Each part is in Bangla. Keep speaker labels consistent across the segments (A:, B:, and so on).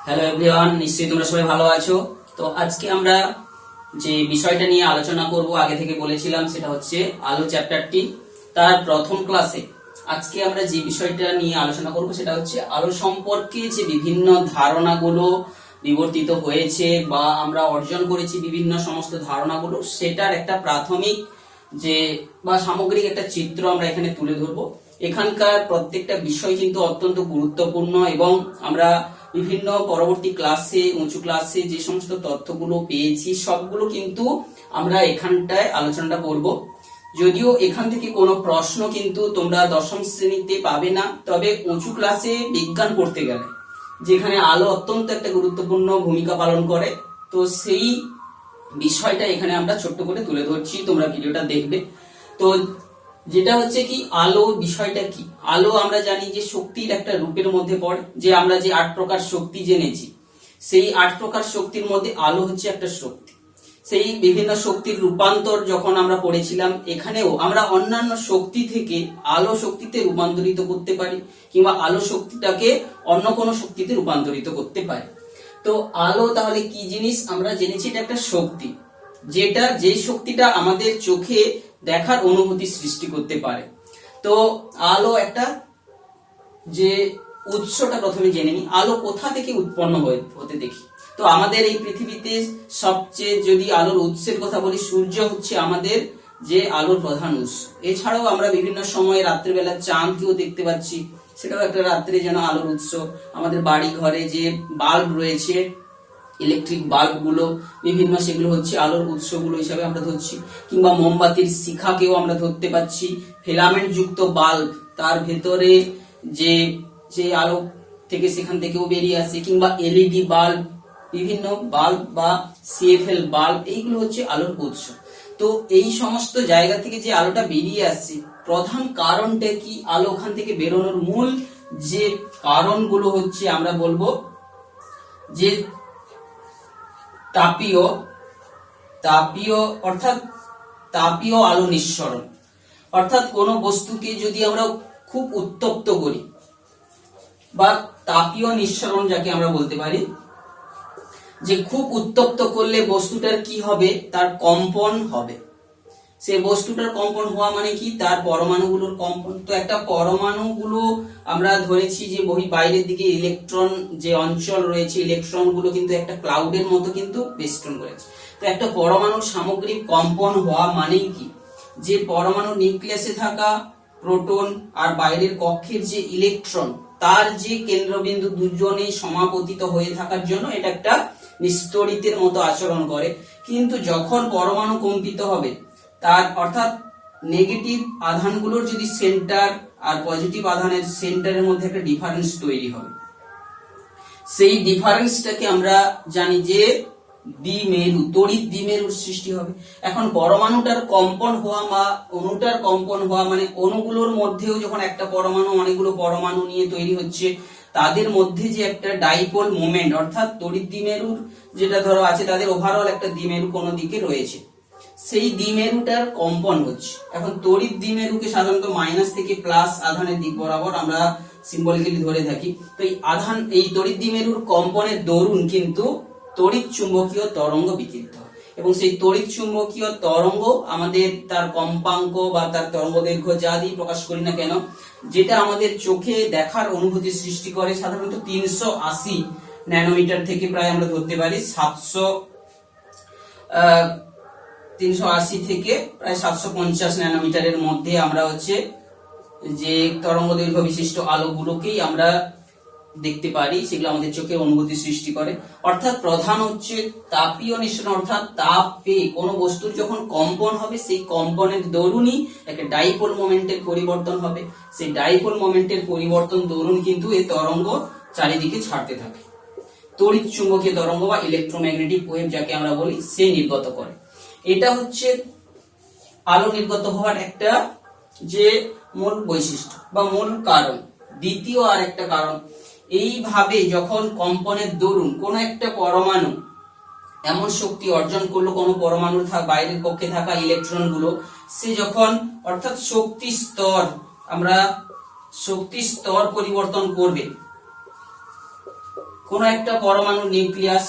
A: হ্যালো এভরিওয়ান, নিশ্চয়ই তোমরা সবাই ভালো আছো। তো আজকে আমরা যে বিষয়টা নিয়ে আলোচনা করব আগে থেকে বলেছিলাম, সেটা হচ্ছে আলো চ্যাপ্টারটি তার প্রথম ক্লাসে। আজকে আমরা যে বিষয়টা নিয়ে আলোচনা করব সেটা হচ্ছে আলো সম্পর্কে যে বিভিন্ন ধারণাগুলো বিবর্তিত হয়েছে বা আমরা অর্জন করেছি বিভিন্ন সমস্ত ধারণাগুলো, সেটার একটা প্রাথমিক যে বা সামগ্রিক একটা চিত্র আমরা এখানে তুলে ধরবো। এখানকার প্রত্যেকটা বিষয় কিন্তু অত্যন্ত গুরুত্বপূর্ণ এবং আমরা বিভিন্ন পরবর্তী ক্লাসে, উঁচু ক্লাসে যে সমস্ত তথ্যগুলো পেয়েছি সবগুলো কিন্তু আমরা এখানটায় আলোচনাটা করব। যদিও এখান থেকে কোনো প্রশ্ন কিন্তু তোমরা দশম শ্রেণীতে পাবে না, তবে উঁচু ক্লাসে বিজ্ঞান পড়তে গেলে যেখানে আলো অত্যন্ত একটা গুরুত্বপূর্ণ ভূমিকা পালন করে, তো সেই বিষয়টা এখানে আমরা ছোট্ট করে তুলে ধরছি, তোমরা ভিডিওটা দেখবে। তো যেটা হচ্ছে কি, আলো বিষয়টা কি? আলো আমরা জানি যে শক্তির একটা রূপের মধ্যে পড়ে। যে আমরা যে 8 প্রকার শক্তি জেনেছি, সেই 8 প্রকার শক্তির মধ্যে আলো হচ্ছে একটা শক্তি। সেই বিভিন্ন শক্তির রূপান্তর যখন আমরা পড়েছিলাম, এখানেও আমরা অন্যান্য শক্তি থেকে আলো শক্তিতে রূপান্তরিত করতে পারি, কিংবা আলো শক্তিটাকে অন্য কোনো শক্তিতে রূপান্তরিত করতে পারি। তো আলো তাহলে কি জিনিস? আমরা জেনেছি এটা একটা শক্তি, যেটা যে শক্তিটা আমাদের চোখে দেখার অনুভূতি সৃষ্টি করতে পারে। তো আলো একটা যে উৎসটা প্রথমে জেনে নি, আলো কোথা থেকে উৎপন্ন হতে দেখি। তো আমাদের এই পৃথিবীতে সবচেয়ে যদি আলোর উৎসের কথা বলি, সূর্য হচ্ছে আমাদের যে আলোর প্রধান উৎস। এছাড়াও আমরা বিভিন্ন সময় রাত্রিবেলা চাঁদকেও দেখতে পাচ্ছি, সেটাও একটা রাত্রে যেন আলোর উৎস। আমাদের বাড়ি ঘরে যে বাল্ব রয়েছে, ইলেকট্রিক বাল্ব গুলো বিভিন্ন, সেগুলো হচ্ছে আলোর উৎসগুলো হিসাবে আমরা ধরছি। কিংবা মোমবাতির শিখাকেও আমরা ধরতে পাচ্ছি, ফিলামেন্ট যুক্ত বাল্ব, তার ভেতরে যে যে আলো থেকে সেখান থেকেও বেরিয়ে আসে। কিংবা এলইডি বাল্ব, বিভিন্ন বাল্ব বা সিএফএল বাল্ব, এইগুলো হচ্ছে আলোর উৎস। তো এই সমস্ত জায়গা থেকে যে আলোটা বেরিয়ে আসছে, প্রধান কারণটা কি? আলো ওখান থেকে বেরোনোর মূল যে কারণগুলো হচ্ছে, আমরা বলবো যে তাপীয় অর্থাৎ তাপীয় আলো নিঃসরণ। অর্থাৎ কোনো বস্তুকে যদি আমরা খুব উত্তপ্ত করি, বা তাপীয় নিঃসরণ যাকে আমরা বলতে পারি, যে খুব উত্তপ্ত করলে বস্তুটার কি হবে? তার কম্পন হবে। সে বস্তুটার কম্পন হওয়া মানে কি? তার পরমাণুগুলোর কম্পন। তো একটা পরমাণুগুলো আমরা ধরেছি যে বাইরের দিকে ইলেকট্রন যে অঞ্চল রয়েছে, ইলেকট্রন গুলো কিন্তু একটা ক্লাউডের মতো কিন্তু বেষ্টন করেছে। তো একটা পরমাণুর সামগ্রিক কম্পন হওয়া মানে কি? যে পরমাণু নিউক্লিয়াসে থাকা প্রোটন আর বাইরের কক্ষের যে ইলেকট্রন, তার যে কেন্দ্রবিন্দু দুজনেই সমাপতিত হয়ে থাকার জন্য এটা একটা নিস্তড়িতের মতো আচরণ করে। কিন্তু যখন পরমাণু কম্পিত হবে, তার অর্থাৎ নেগেটিভ আধানগুলোর যদি সেন্টার আর পজিটিভ আধানের সেন্টারের মধ্যে একটা ডিফারেন্স তৈরি হবে, সেই ডিফারেন্সটাকে আমরা জানি যে দ্বিমেরু, তড়িৎ দ্বিমেরুর সৃষ্টি হবে। এখন পরমাণুটার কম্পন হওয়া বা অণুটার কম্পন হওয়া মানে অণুগুলোর মধ্যেও যখন একটা পরমাণু অনেকগুলো পরমাণু নিয়ে তৈরি হচ্ছে, তাদের মধ্যে যে একটা ডাইপোল মোমেন্ট, অর্থাৎ তড়িৎ দ্বিমেরুর যেটা ধরো আছে, তাদের ওভারঅল একটা দ্বিমেরু কোনো দিকে রয়েছে, সেই দ্বিমেরুটার কম্পন হচ্ছে। এখন তড়িৎ দ্বিমেরুকে সাধারণত মাইনাস থেকে প্লাস আধানের দিক বরাবর আমরা সিম্বলিক্যালি ধরে থাকি। তো এই তড়িৎ দ্বিমেরুর কম্পনের দরুন কিন্তু তড়িৎ চুম্বকীয় তরঙ্গ বিকিরিত হয়, এবং সেই তড়িৎ চুম্বকীয় তরঙ্গ আমাদের তার কম্পাঙ্ক বা তার তরঙ্গদৈর্ঘ্য যা দিয়ে প্রকাশ করি না কেন, যেটা আমাদের চোখে দেখার অনুভূতি সৃষ্টি করে, সাধারণত 380 ন্যানোমিটার থেকে প্রায় আমরা ধরতে পারি 380 থেকে প্রায় 750 ন্যানোমিটারের মধ্যে আমরা হচ্ছে যে তরঙ্গদৈর্ঘ্য বিশিষ্ট আলোগুলোকেই আমরা দেখতে পারি, সেগুলো আমাদের চোখে অনুভূতি সৃষ্টি করে। অর্থাৎ প্রধান হচ্ছে তাপীয় নিঃসরণ, অর্থাৎ তাপে কোনো বস্তুর যখন কম্পন হবে, সেই কম্পনের দরুনই একটা ডাইপোল মোমেন্টের পরিবর্তন হবে। সেই ডাইপোল মোমেন্টের পরিবর্তন দরুন কিন্তু এই তরঙ্গ চারিদিকে ছাড়তে থাকে। তড়িৎ চুম্বকীয় তরঙ্গ বা ইলেকট্রোম্যাগনেটিক ওয়েভ যাকে আমরা বলি, সে নির্গত করে। এটা হচ্ছে আলো নির্গত হওয়ার একটা যে মূল বৈশিষ্ট্য বা মূল কারণ। দ্বিতীয় আর একটা কারণ, এইভাবে যখন কম্পনের দরুন কোন একটা পরমাণু এমন শক্তি অর্জন করলো, কোন পরমাণুর বাইরের কক্ষে থাকা ইলেকট্রন গুলো, সে যখন অর্থাৎ শক্তি স্তর পরিবর্তন করবে, কোনো একটা পরমাণু নিউক্লিয়াস,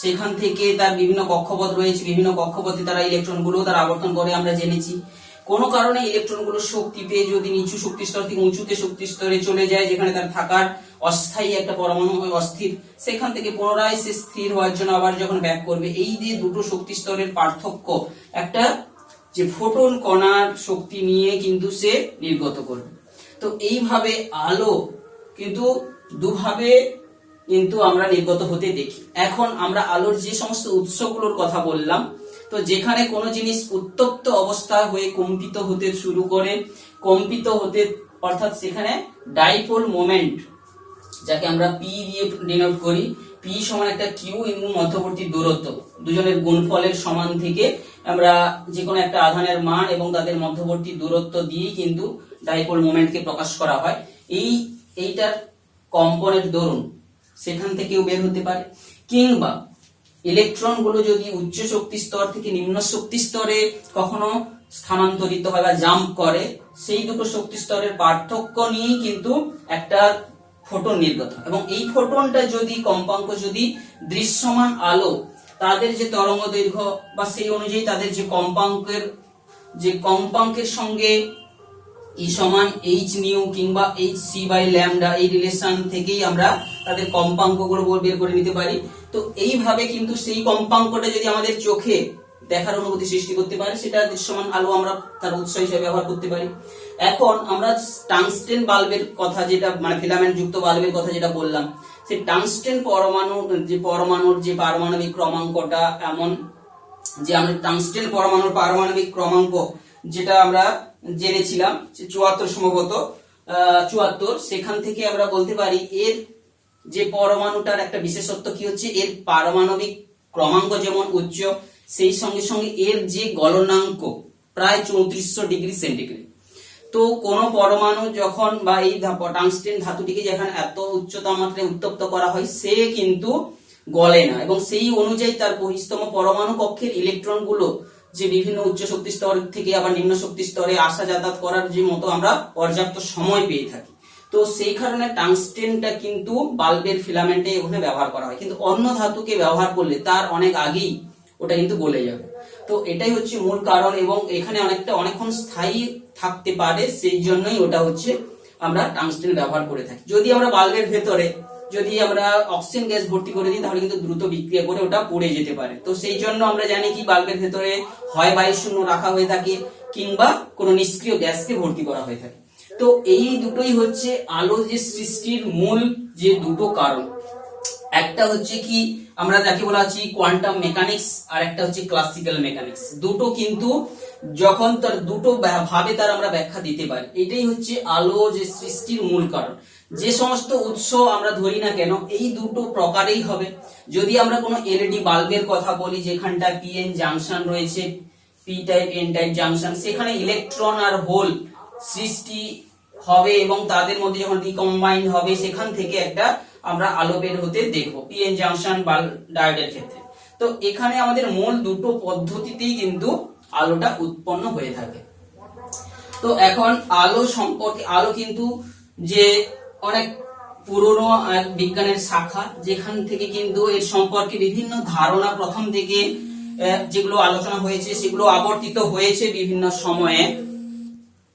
A: সেখান থেকে তার বিভিন্ন কক্ষপথ রয়েছে, বিভিন্ন কক্ষপথে তারা ইলেকট্রনগুলো তার আবর্তন করে আমরা জেনেছি। কোনো কারণে ইলেকট্রনগুলো শক্তি পেয়ে যদি নিচু শক্তি স্তর থেকে উঁচুতে শক্তি স্তরে চলে যায়, যেখানে তার থাকার অস্থায়ী একটা পরমাণু অস্থির, সেখান থেকে পুনরায় সে স্থির হওয়ার জন্য আবার যখন ব্যাক করবে, এই যে দুটো শক্তি স্তরের পার্থক্য একটা যে ফোটন কণার শক্তি নিয়ে কিন্তু সে নির্গত করবে। তো এইভাবে আলো কিন্তু দুভাবে কিন্তু আমরা নির্গত হতে দেখি। এখন আমরা আলোর যে সমস্ত উৎসগুলোর কথা বললাম, তো যেখানে কোনো জিনিস উত্তপ্ত অবস্থা হয়ে কম্পিত হতে শুরু করে, কম্পিত হতে অর্থাৎ সেখানে ডাইপোল মোমেন্ট, যাকে আমরা পি দিয়ে ডিনোট করি, পি সমান একটা কিউ এবং মধ্যবর্তী দূরত্ব দুজনের গুণফলের সমান থেকে আমরা যে কোনো একটা আধানের মান এবং তাদের মধ্যবর্তী দূরত্ব দিয়ে কিন্তু ডাইপোল মোমেন্টকে প্রকাশ করা হয়। এইটার কম্পনের দরুন সেখান থেকেও বের হতে পারে, কিংবা ইলেকট্রন গুলো যদি উচ্চ শক্তি স্তর থেকে নিম্ন শক্তি স্তরে কখনো স্থানান্তরিত হয় বা জাম্প করে, সেই দুটো শক্তি স্তরের পার্থক্য নিয়েই কিন্তু একটা ফোটন নির্গত হয়। এবং এই ফোটনটা যদি কম্পাঙ্ক যদি দৃশ্যমান আলো, তাদের যে তরঙ্গ দৈর্ঘ্য বা সেই অনুযায়ী তাদের যে কম্পাঙ্কের সঙ্গে ই সমান এইচ নিউ কিংবা এইচ সি বাই ল্যামডা, এই রিলেশন থেকেই আমরা তাদের কম্পাঙ্কগুলো বের করে নিতে পারি। তো এইভাবে কিন্তু সেই কম্পাঙ্কটা যদি আমাদের চোখে দেখার অনুভূতি সৃষ্টি করতে পারে, সেটা দৃশ্যমান আলো আমরা তার উৎস হিসেবে ব্যবহার করতে পারি। এখন আমরা টাংস্টেন বাল্বের কথা, যেটা মানে ফিলামেন্ট যুক্ত বাল্বের কথা যেটা বললাম, সেই টাংস্টেন পরমাণুর যে পারমাণবিক ক্রমাঙ্কটা এমন যে আমরা টাংস্টেন পরমাণুর পারমাণবিক ক্রমাঙ্ক যেটা আমরা জেনেছিলাম 74 সম্ভবত 74, সেখান থেকে আমরা বলতে পারি এর যে পরমাণুটার একটা বিশেষত্ব কি হচ্ছে, এর পারমাণবিক ক্রমাঙ্ক যেমন উচ্চ, সেই সঙ্গে সঙ্গে এর যে গলনাঙ্ক প্রায় 3400 ডিগ্রি সেন্টিগ্রেড। তো কোন পরমাণু যখন বা এই টাংস্টেন ধাতুটিকে যখন এত উচ্চ তাপমাত্রায় উত্তপ্ত করা হয়, সে কিন্তু গলে না, এবং সেই অনুযায়ী তার বহিস্তম পরমাণু কক্ষের ইলেকট্রন গুলো যে বিভিন্ন উচ্চ শক্তি স্তর থেকে আবার নিম্ন শক্তি স্তরে আসা যাতায়াত করার যে মতো আমরা পর্যাপ্ত সময় পেয়ে থাকি। তো সেই কারণে টাংস্টেনটা কিন্তু বাল্বের ফিলামেন্টে ওখানে ব্যবহার করা হয়, কিন্তু অন্য ধাতুকে ব্যবহার করলে তার অনেক আগেই ওটা কিন্তু গলে যাবে। তো এটাই হচ্ছে মূল কারণ, এবং এখানে অনেকক্ষণ স্থায়ী থাকতে পারে, সেই জন্যই ওটা হচ্ছে আমরা টাংস্টেন ব্যবহার করে থাকি। যদি আমরা বাল্বের ভেতরে যদি আমরা অক্সিজেন গ্যাস ভর্তি করে দিই, তাহলে কিন্তু দ্রুত বিক্রিয়া করে ওটা পুড়ে যেতে পারে। তো সেই জন্য আমরা জানি কি বাল্বের ভেতরে হয় বায়ু শূন্য রাখা হয়ে থাকে, কিংবা কোনো নিষ্ক্রিয় গ্যাসকে ভর্তি করা হয়ে থাকে। তো এই দুটোই হচ্ছে আলো যে সৃষ্টির মূল যে দুটো কারণ। একটা হচ্ছে কি আমরা যাকে বলা হচ্ছে কোয়ান্টাম মেকানিক্স, আর একটা হচ্ছে ক্লাসিক্যাল মেকানিক্স। দুটো কিন্তু যখন তার দুটো ভাবে তার আমরা ব্যাখ্যা দিতে পারি, এটাই হচ্ছে আলো যে সৃষ্টির মূল কারণ। যে সমস্ত উৎস আমরা ধরি না কেন, এই দুটো প্রকারেই হবে। যদি আমরা কোনো এলইডি বাল্বের কথা বলি, যেখানটা পিএন জাংশন রয়েছে, P type N type junction, সেখানে ইলেকট্রন আর হোল সৃষ্টি হবে এবং তাদের মধ্যে যখন রিকম্বাইন্ড হবে, সেখান থেকে একটা আমরা আলো বের হতে দেখবো পিএন জাংশন বাল্ব ডায়োডের ক্ষেত্রে। তো এখানে আমাদের মূল দুটো পদ্ধতিতেই কিন্তু আলোটা উৎপন্ন হয়ে থাকে। তো এখন আলো সম্পর্কে, আলো কিন্তু যে অনেক পুরনো বিজ্ঞানের শাখা, যেখান থেকে কিন্তু এর সম্পর্কে বিভিন্ন ধারণা প্রথম থেকে যেগুলো আলোচনা হয়েছে সেগুলো আবর্তিত হয়েছে বিভিন্ন সময়ে।